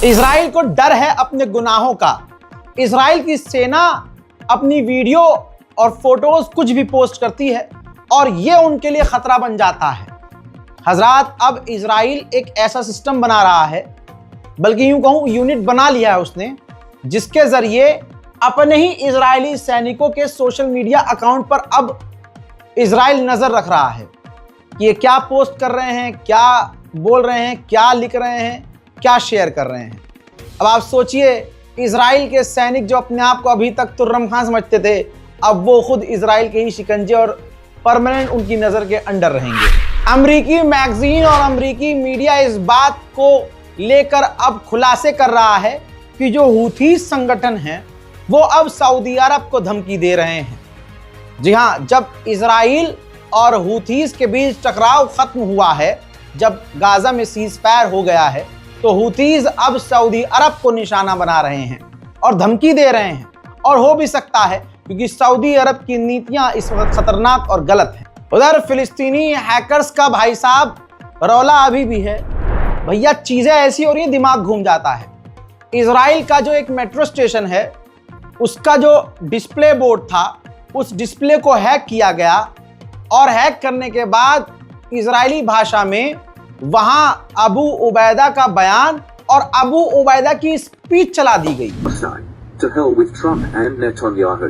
Israel को डर है अपने गुनाहों का। इजराइल की सेना अपनी वीडियो और फोटोज कुछ भी पोस्ट करती है और ये उनके लिए खतरा बन जाता है। हजरात, अब इजराइल एक ऐसा सिस्टम बना रहा है, बल्कि यूं कहूं यूनिट बना लिया है उसने, जिसके जरिए अपने ही इजरायली सैनिकों के सोशल मीडिया अकाउंट पर अब इजराइल नजर रख रहा है कि ये क्या पोस्ट कर रहे हैं, क्या बोल रहे हैं, क्या लिख रहे हैं, क्या शेयर कर रहे हैं। अब आप सोचिए, इजराइल के सैनिक जो अपने आप को अभी तक तुर्रम खां समझते थे, अब वो खुद इजराइल के ही शिकंजे और परमानेंट उनकी नज़र के अंडर रहेंगे। अमरीकी मैगजीन और अमरीकी मीडिया इस बात को लेकर अब खुलासे कर रहा है कि जो हूथी संगठन है वो अब सऊदी अरब को धमकी दे रहे हैं। जी हाँ, जब इजराइल और हूथीज के बीच टकराव खत्म हुआ है, जब गाजा में सीज फायर हो गया है, तो हूथीज अब सऊदी अरब को निशाना बना रहे हैं और धमकी दे रहे हैं। और हो भी सकता है क्योंकि सऊदी अरब की नीतियां इस वक्त खतरनाक और गलत हैं। उधर फिलिस्तीनी हैकर्स का भाई साहब रौला अभी भी है। भैया, चीजें ऐसी हो रही हैं, दिमाग घूम जाता है। इजराइल का जो एक मेट्रो स्टेशन है, उसका जो डिस्प्ले बोर्ड था, उस डिस्प्ले को हैक किया गया और हैक करने के बाद इजरायली भाषा में वहां अबू उबैदा का बयान और अबू उबैदा की स्पीच चला दी गई। To hell with Trump and Netanyahu.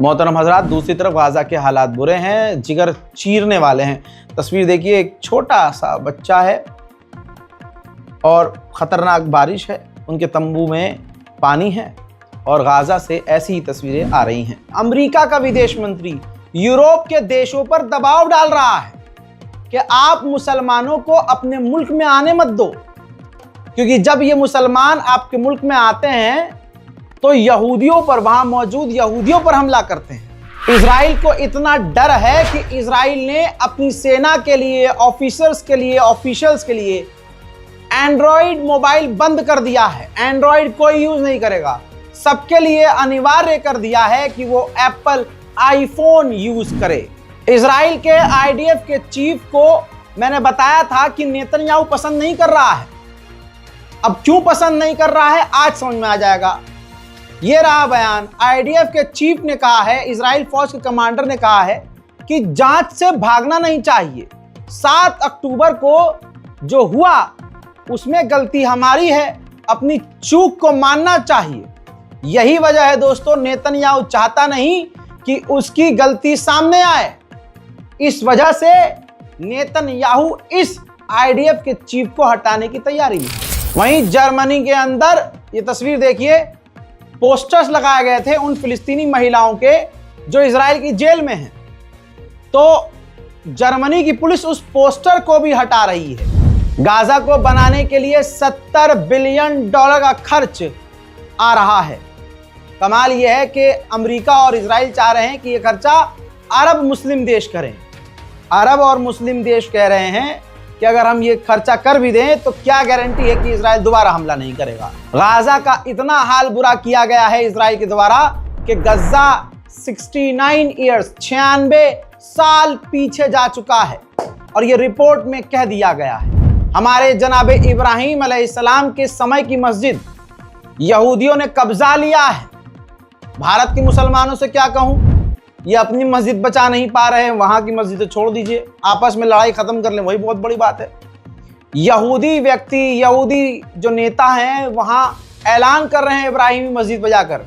मोहतरम हजरात, दूसरी तरफ गाजा के हालात बुरे हैं, जिगर चीरने वाले हैं। तस्वीर देखिए, एक छोटा सा बच्चा है और ख़तरनाक बारिश है, उनके तंबू में पानी है और गाजा से ऐसी ही तस्वीरें आ रही हैं। अमेरिका का विदेश मंत्री यूरोप के देशों पर दबाव डाल रहा है कि आप मुसलमानों को अपने मुल्क में आने मत दो, क्योंकि जब ये मुसलमान आपके मुल्क में आते हैं तो यहूदियों पर, वहां मौजूद यहूदियों पर हमला करते हैं। इजराइल को इतना डर है कि इजराइल ने अपनी सेना के लिए, ऑफिशियल्स के लिए एंड्रॉइड मोबाइल बंद कर दिया है। एंड्रॉइड कोई यूज नहीं करेगा, सबके लिए अनिवार्य कर दिया है कि वो एप्पल आईफोन यूज करे। इजराइल के आईडीएफ के चीफ को मैंने बताया था कि नेतन्याहू पसंद नहीं कर रहा है। अब क्यों पसंद नहीं कर रहा है, आज समझ में आ जाएगा। ये रहा बयान। आईडीएफ के चीफ ने कहा है, इजराइल फौज के कमांडर ने कहा है कि जांच से भागना नहीं चाहिए। 7 अक्टूबर को जो हुआ उसमें गलती हमारी है, अपनी चूक को मानना चाहिए। यही वजह है दोस्तों, नेतन्याहू चाहता नहीं कि उसकी गलती सामने आए। इस वजह से नेतन्याहू इस आईडीएफ के चीफ को हटाने की तैयारी में। वहीं जर्मनी के अंदर ये तस्वीर देखिए, पोस्टर्स लगाए गए थे उन फिलिस्तीनी महिलाओं के जो इजराइल की जेल में हैं। तो जर्मनी की पुलिस उस पोस्टर को भी हटा रही है। गाजा को बनाने के लिए $70 बिलियन का खर्च आ रहा है। कमाल यह है कि अमेरिका और इजराइल चाह रहे हैं कि यह खर्चा अरब मुस्लिम देश करें। अरब और मुस्लिम देश कह रहे हैं कि अगर हम ये खर्चा कर भी दें तो क्या गारंटी है कि इजराइल दोबारा हमला नहीं करेगा। गाजा का इतना हाल बुरा किया गया है इजराइल के द्वारा कि गजा 96 साल पीछे जा चुका है और ये रिपोर्ट में कह दिया गया है। हमारे जनाबे इब्राहिम अलैहिस्सलाम के समय की मस्जिद यहूदियों ने कब्जा लिया है। भारत के मुसलमानों से क्या कहूं, ये अपनी मस्जिद बचा नहीं पा रहे हैं, वहां की मस्जिद छोड़ दीजिए, आपस में लड़ाई खत्म कर लें, वही बहुत बड़ी बात है। यहूदी व्यक्ति, यहूदी जो नेता हैं, वहां ऐलान कर रहे हैं इब्राहिमी मस्जिद बजाकर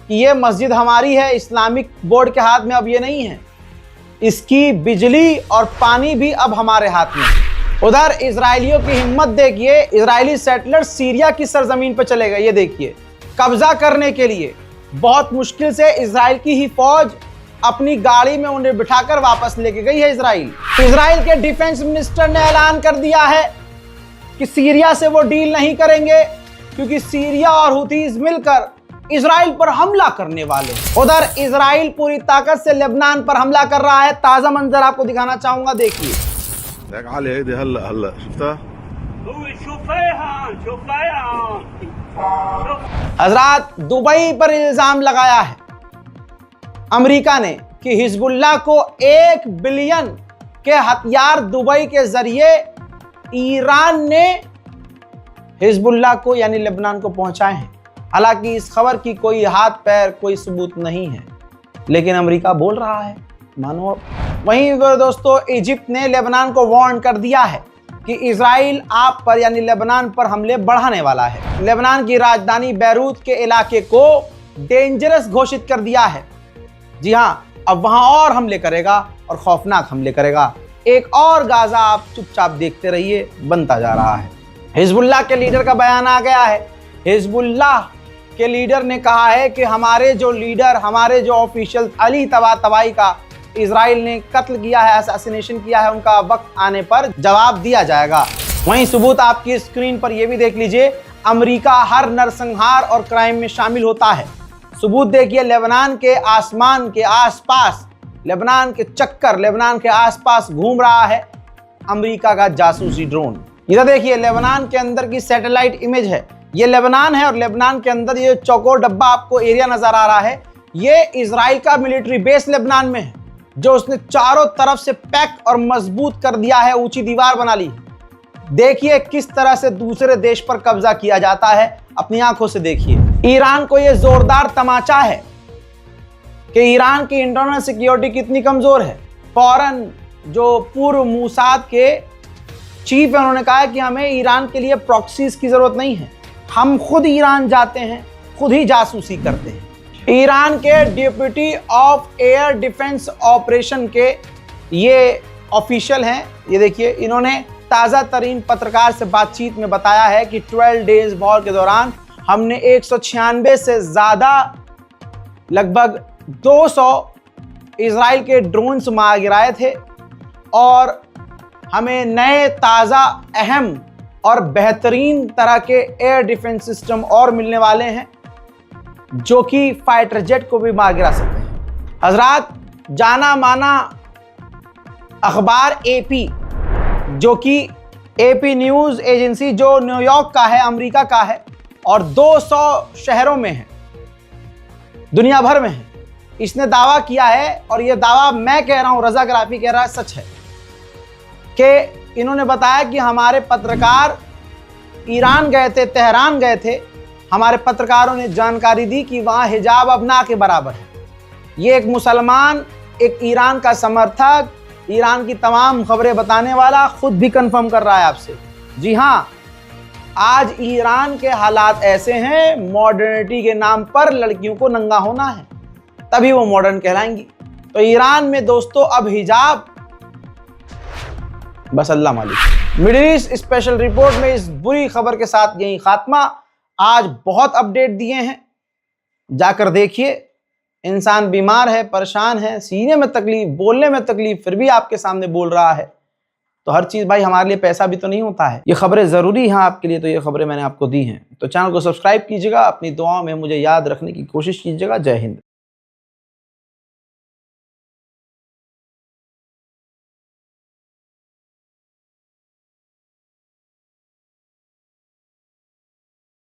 कि ये मस्जिद हमारी है, इस्लामिक बोर्ड के हाथ में अब ये नहीं है, इसकी बिजली और पानी भी अब हमारे हाथ में है। उधर इजरायलियों की हिम्मत देखिए, इजरायली सेटलर सीरिया की सरजमीन पर चले गए। ये देखिए, कब्जा करने के लिए बहुत मुश्किल से इजराइल की ही फौज अपनी गाड़ी में उन्हें बिठाकर वापस लेके गई है इजराइल। इजराइल के डिफेंस मिनिस्टर ने ऐलान कर दिया है कि सीरिया से वो डील नहीं करेंगे, क्योंकि सीरिया और हुतीज मिलकर इजराइल पर हमला करने वाले। उधर इजराइल पूरी ताकत से लेबनान पर हमला कर रहा है। ताजा मंजर आपको दिखाना चाहूंगा, देखिए। हजरात, दुबई पर इल्जाम लगाया है अमेरिका ने कि हिजबुल्लाह को 1 बिलियन के हथियार दुबई के जरिए ईरान ने हिजबुल्लाह को यानी लेबनान को पहुंचाए हैं। हालांकि इस खबर की कोई हाथ पैर कोई सबूत नहीं है, लेकिन अमेरिका बोल रहा है, मानो। वहीं दोस्तों, इजिप्ट ने लेबनान को वार्न कर दिया है कि इजराइल आप पर यानी लेबनान पर हमले बढ़ाने वाला है। लेबनान की राजधानी बैरूत के इलाके को डेंजरस घोषित कर दिया है। जी हाँ, अब वहां और हमले करेगा और खौफनाक हमले करेगा। एक और गाजा आप चुपचाप देखते रहिए, बनता जा रहा है। हिजबुल्लाह के लीडर का बयान आ गया है। हिजबुल्लाह के लीडर ने कहा है कि हमारे जो ऑफिशियल अली तबातबाई का इजराइल ने कत्ल किया है, असैसिनेशन किया है, उनका वक्त आने पर जवाब दिया जाएगा। वहीं सबूत आपकी स्क्रीन पर यह भी देख लीजिए, अमेरिका हर नरसंहार और क्राइम में शामिल होता है। सबूत देखिए, लेबनान के आसमान के आसपास, लेबनान के आसपास घूम रहा है अमेरिका का जासूसी ड्रोन। इधर देखिए, लेबनान के अंदर की सैटेलाइट इमेज है। ये लेबनान है और लेबनान के अंदर ये चौकोर डब्बा आपको एरिया नजर आ रहा है। ये इजराइल का मिलिट्री बेस लेबनान में है, जो उसने चारों तरफ से पैक और मजबूत कर दिया है, ऊंची दीवार बना ली। देखिए किस तरह से दूसरे देश पर कब्जा किया जाता है, अपनी आंखों से देखिए। ईरान को यह जोरदार तमाचा है कि ईरान की इंटरनल सिक्योरिटी कितनी कमजोर है। फौरन जो पूर्व मूसाद के चीफ है, उन्होंने कहा है कि हमें ईरान के लिए प्रॉक्सीज की जरूरत नहीं है, हम खुद ईरान जाते हैं, खुद ही जासूसी करते हैं। ईरान के deputy of air defence operation के ये ऑफिशियल हैं। ये देखिए, इन्होंने ताज़ा तरीन पत्रकार से बातचीत में बताया है कि 12 डेज वॉर के दौरान हमने 196 से ज़्यादा, लगभग 200 इजराइल के ड्रोन्स मार गिराए थे और हमें नए ताज़ा अहम और बेहतरीन तरह के एयर डिफेंस सिस्टम और मिलने वाले हैं, जो कि फाइटर जेट को भी मार गिरा सकते हैं। हजरात, जाना माना अखबार एपी, जो कि एपी न्यूज़ एजेंसी जो न्यूयॉर्क का है, अमेरिका का है और 200 शहरों में है, दुनिया भर में है, इसने दावा किया है, और यह दावा मैं कह रहा हूं, रजा गराफी कह रहा है, सच है, कि इन्होंने बताया कि हमारे पत्रकार ईरान गए थे, तेहरान गए थे, हमारे पत्रकारों ने जानकारी दी कि वहाँ हिजाब अब ना के बराबर है। ये एक मुसलमान, एक ईरान का समर्थक, ईरान की तमाम खबरें बताने वाला खुद भी कंफर्म कर रहा है आपसे। जी हाँ, आज ईरान के हालात ऐसे हैं, मॉडर्निटी के नाम पर लड़कियों को नंगा होना है, तभी वो मॉडर्न कहलाएंगी। तो ईरान में दोस्तों अब हिजाब, बस अल्लाह मालिक। मिडिल ईस्ट स्पेशल रिपोर्ट में इस बुरी खबर के साथ यही खात्मा। आज बहुत अपडेट दिए हैं, जाकर देखिए। इंसान बीमार है, परेशान है, सीने में तकलीफ, बोलने में तकलीफ, फिर भी आपके सामने बोल रहा है। तो हर चीज़ भाई हमारे लिए पैसा भी तो नहीं होता है। ये खबरें ज़रूरी हैं आपके लिए, तो ये खबरें मैंने आपको दी हैं। तो चैनल को सब्सक्राइब कीजिएगा, अपनी दुआओं में मुझे याद रखने की कोशिश कीजिएगा। जय हिंद।